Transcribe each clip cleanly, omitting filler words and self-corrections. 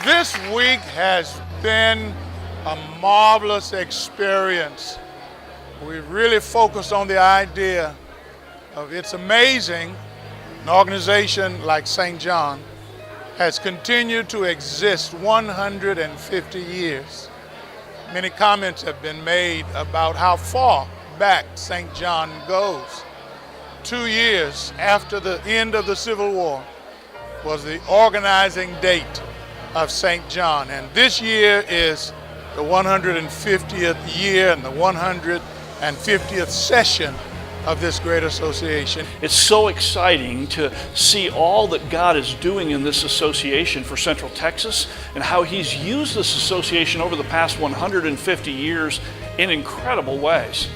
This week has been a marvelous experience. We really focused on the idea of it's amazing an organization like St. John has continued to exist 150 years. Many comments have been made about how far back St. John goes. 2 years after the end of the Civil War was the organizing date of St. John, and this year is the 150th year and the 150th session of this great association. It's so exciting to see all that God is doing in this association for Central Texas and how He's used this association over the past 150 years in incredible ways.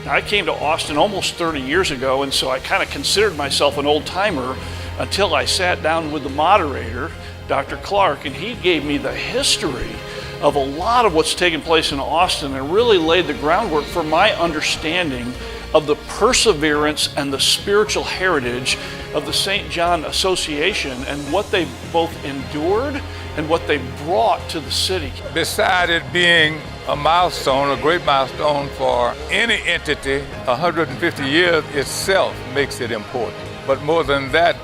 Now, I came to Austin almost 30 years ago, and so I kind of considered myself an old-timer until I sat down with the moderator, Dr. Clark, and he gave me the history of a lot of what's taken place in Austin and really laid the groundwork for my understanding of the perseverance and the spiritual heritage of the St. John Association and what they both endured and what they brought to the city. Beside it being a milestone, a great milestone for any entity, 150 years itself makes it important. But more than that,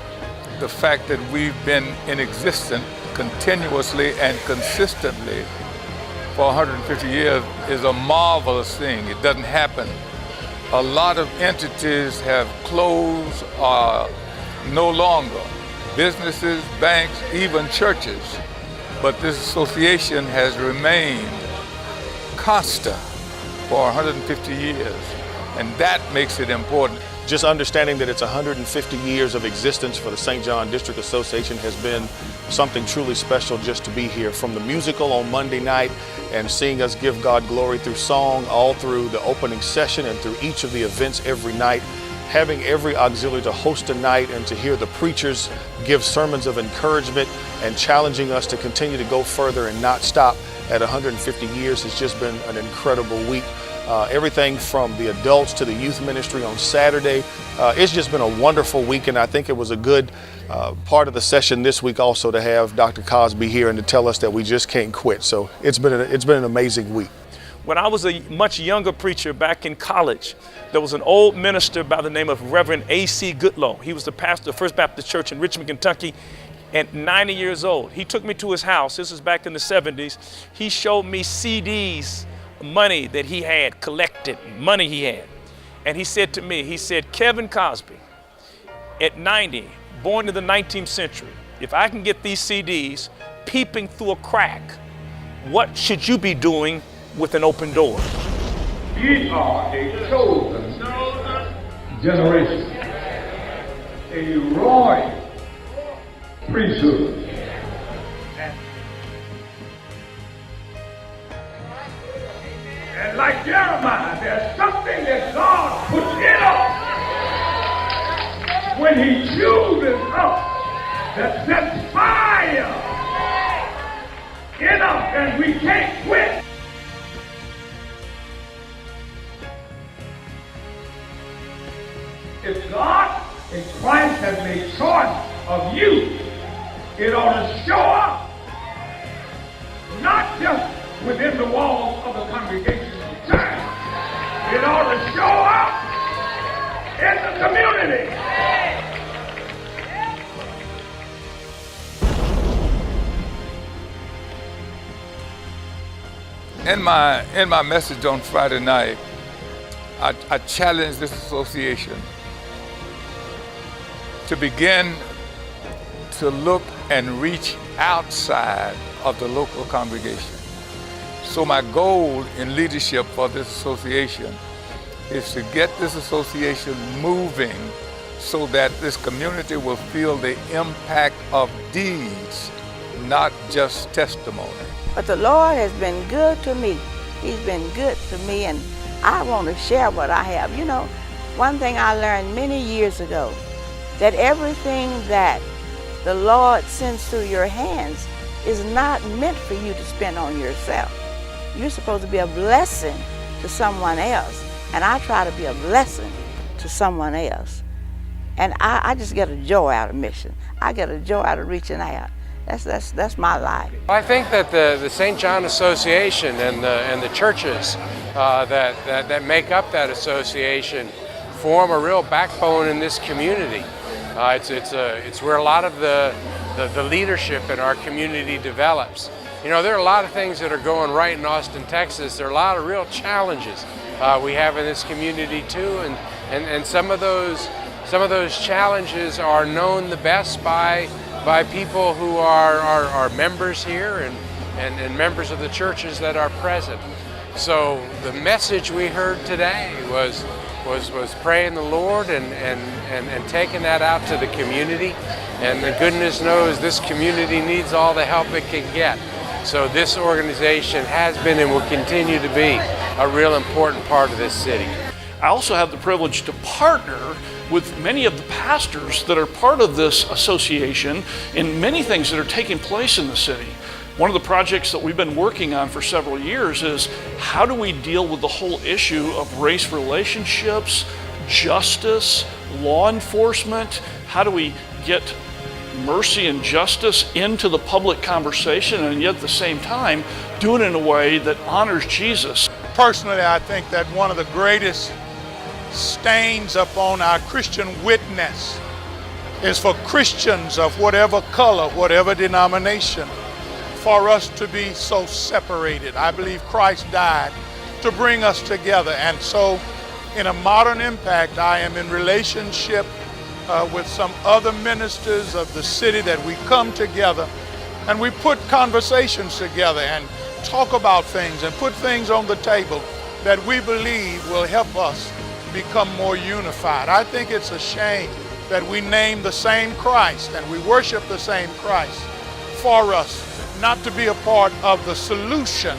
the fact that we've been in existence continuously and consistently for 150 years is a marvelous thing. It doesn't happen. A lot of entities have closed or no longer. Businesses, banks, even churches. But this association has remained constant for 150 years, and that makes it important. Just understanding that it's 150 years of existence for the St. John District Association has been something truly special just to be here. From the musical on Monday night and seeing us give God glory through song, all through the opening session and through each of the events every night, having every auxiliary to host a night and to hear the preachers give sermons of encouragement and challenging us to continue to go further and not stop at 150 years has just been an incredible week. Everything from the adults to the youth ministry on Saturday. It's just been a wonderful week, and I think it was a good part of the session this week also to have Dr. Cosby here and to tell us that we just can't quit. So it's been an amazing week. When I was a much younger preacher back in college, there was an old minister by the name of Reverend A.C. Goodlow. He was the pastor of First Baptist Church in Richmond, Kentucky, and 90 years old. He took me to his house. This was back in the 70s. He showed me CDs, money that he had collected, money he had. And he said to me, he said, Kevin Cosby, at 90, born in the 19th century, if I can get these CDs peeping through a crack, what should you be doing with an open door? Ye are a chosen generation, a royal priesthood. And like Jeremiah, there's something that God puts in us when He chooses us that sets fire in us, and we can't quit. If God in Christ has made choice of you, it ought to show up, not just within the walls of the congregation of the church. It ought to show up in the community. In my message on Friday night, I challenged this association to begin to look and reach outside of the local congregation. So my goal in leadership for this association is to get this association moving so that this community will feel the impact of deeds, not just testimony. But the Lord has been good to me. He's been good to me, and I want to share what I have. You know, one thing I learned many years ago, that everything that the Lord sends through your hands is not meant for you to spend on yourself. You're supposed to be a blessing to someone else, and I try to be a blessing to someone else. And I just get a joy out of mission. I get a joy out of reaching out. That's my life. I think that the St. John Association and the churches that make up that association form a real backbone in this community. It's where a lot of the leadership in our community develops. You know, there are a lot of things that are going right in Austin, Texas. There are a lot of real challenges we have in this community too, and some of those challenges are known the best by people who are members here and members of the churches that are present. So the message we heard today was praying the Lord and taking that out to the community. And the goodness knows this community needs all the help it can get. So this organization has been and will continue to be a real important part of this city. I also have the privilege to partner with many of the pastors that are part of this association in many things that are taking place in the city. One of the projects that we've been working on for several years is how do we deal with the whole issue of race relationships, justice, law enforcement? How do we get mercy and justice into the public conversation and yet at the same time do it in a way that honors Jesus? Personally, I think that one of the greatest stains upon our Christian witness is for Christians of whatever color, whatever denomination, for us to be so separated. I believe Christ died to bring us together, and so in a modern impact, I am in relationship with some other ministers of the city that we come together and we put conversations together and talk about things and put things on the table that we believe will help us become more unified. I think it's a shame that we name the same Christ and we worship the same Christ for us not to be a part of the solution.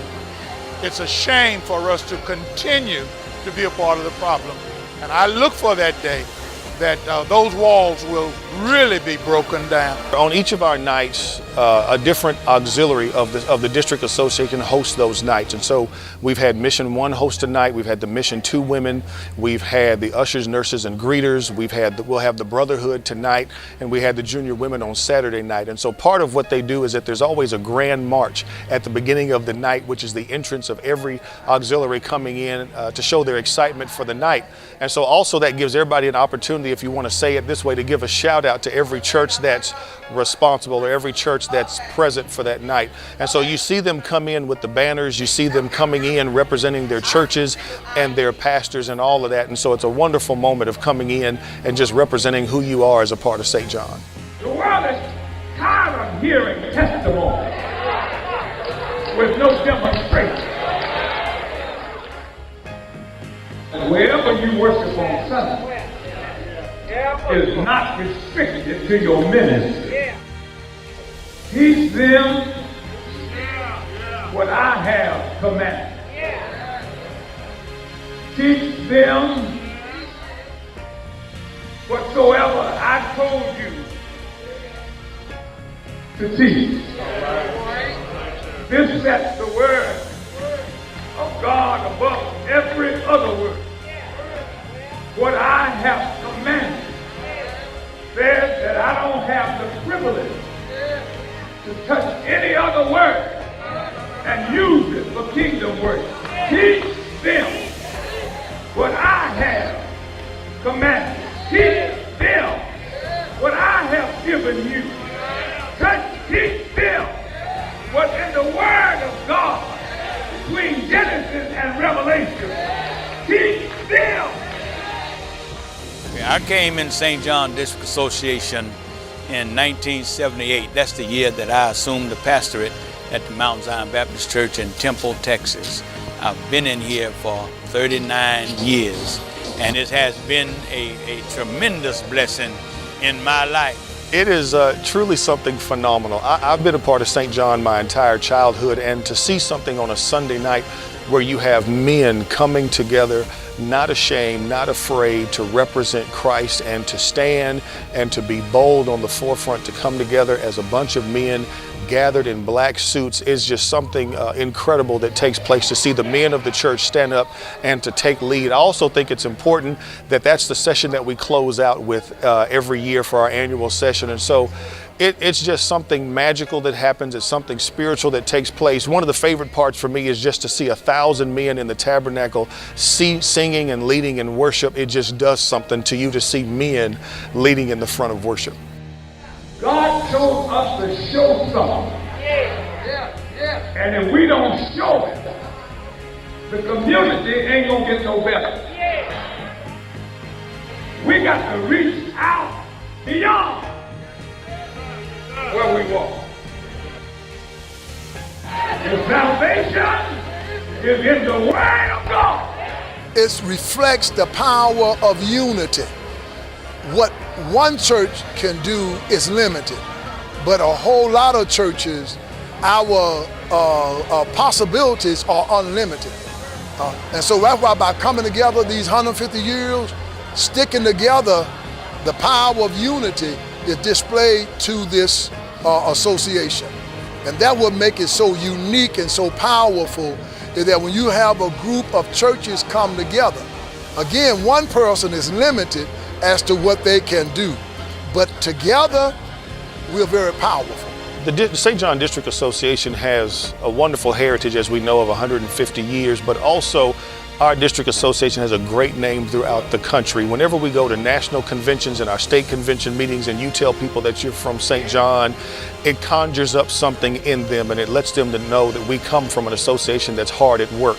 It's a shame for us to continue to be a part of the problem. And I look for that day that those walls will really be broken down. On each of our nights, a different auxiliary of the District Association hosts those nights. And so we've had Mission 1 host a night, we've had the Mission 2 women, we've had the ushers, nurses, and greeters, we'll have the Brotherhood tonight, and we had the junior women on Saturday night. And so part of what they do is that there's always a grand march at the beginning of the night, which is the entrance of every auxiliary coming in to show their excitement for the night. And so also that gives everybody an opportunity, if you want to say it this way, to give a shout out to every church that's responsible or every church that's present for that night. And so you see them come in with the banners, you see them coming in representing their churches and their pastors and all of that. And so it's a wonderful moment of coming in and just representing who you are as a part of St. John. The world is tired of hearing testimony with no demonstration. And wherever you worship on Sunday is not restricted to your ministry. Teach them what I have commanded. Teach them whatsoever I told you to teach. This sets the word of God above every other word. What I have commanded says that I don't have the privilege to touch any other word and use it for kingdom work. Teach them what I have commanded. Teach them what I have given you. Teach them what in the Word of God between Genesis and Revelation. Teach them. I came in St. John District Association in 1978. That's the year that I assumed the pastorate at the Mount Zion Baptist Church in Temple, Texas. I've been in here for 39 years, and it has been a tremendous blessing in my life. It is truly something phenomenal. I've been a part of St. John my entire childhood, and to see something on a Sunday night where you have men coming together, not ashamed, not afraid to represent Christ and to stand and to be bold on the forefront, to come together as a bunch of men gathered in black suits is just something incredible that takes place, to see the men of the church stand up and to take lead. I also think it's important that that's the session that we close out with every year for our annual session. And so it's just something magical that happens. It's something spiritual that takes place. One of the favorite parts for me is just to see 1,000 men in the tabernacle singing and leading in worship. It just does something to you to see men leading in the front of worship. God chose us to show something. And if we don't show it, the community ain't gonna get no better. We got to reach out beyond where we walk. The salvation is in the Word of God. It reflects the power of unity. What one church can do is limited, but a whole lot of churches, our possibilities are unlimited. And so that's why by coming together these 150 years, sticking together, the power of unity is displayed to this association. And that would make it so unique and so powerful, is that when you have a group of churches come together, again, one person is limited as to what they can do, but together we're very powerful. The St. John District Association has a wonderful heritage, as we know, of 150 years, but also our district association has a great name throughout the country. Whenever we go to national conventions and our state convention meetings and you tell people that you're from St. John, it conjures up something in them and it lets them to know that we come from an association that's hard at work.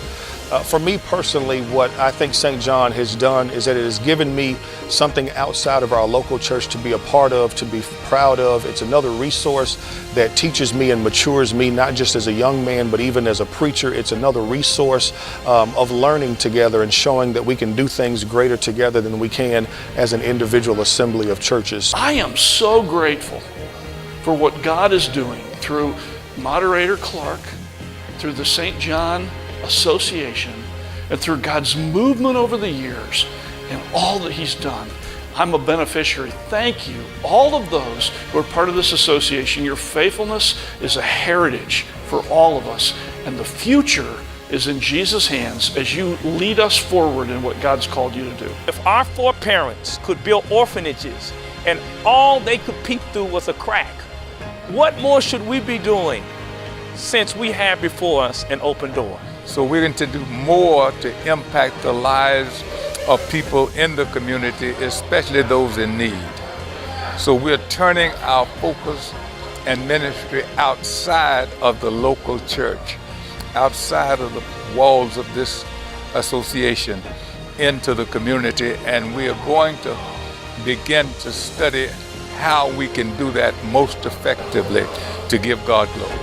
For me personally, what I think St. John has done is that it has given me something outside of our local church to be a part of, to be proud of. It's another resource that teaches me and matures me, not just as a young man, but even as a preacher. It's another resource of learning together and showing that we can do things greater together than we can as an individual assembly of churches. I am so grateful for what God is doing through Moderator Clark, through the St. John Association, and through God's movement over the years and all that He's done. I'm a beneficiary. Thank you, all of those who are part of this association. Your faithfulness is a heritage for all of us, and the future is in Jesus' hands as you lead us forward in what God's called you to do. If our foreparents could build orphanages and all they could peek through was a crack, what more should we be doing since we have before us an open door? So we're going to do more to impact the lives of people in the community, especially those in need. So we're turning our focus and ministry outside of the local church, outside of the walls of this association, into the community, and we are going to begin to study how we can do that most effectively to give God glory.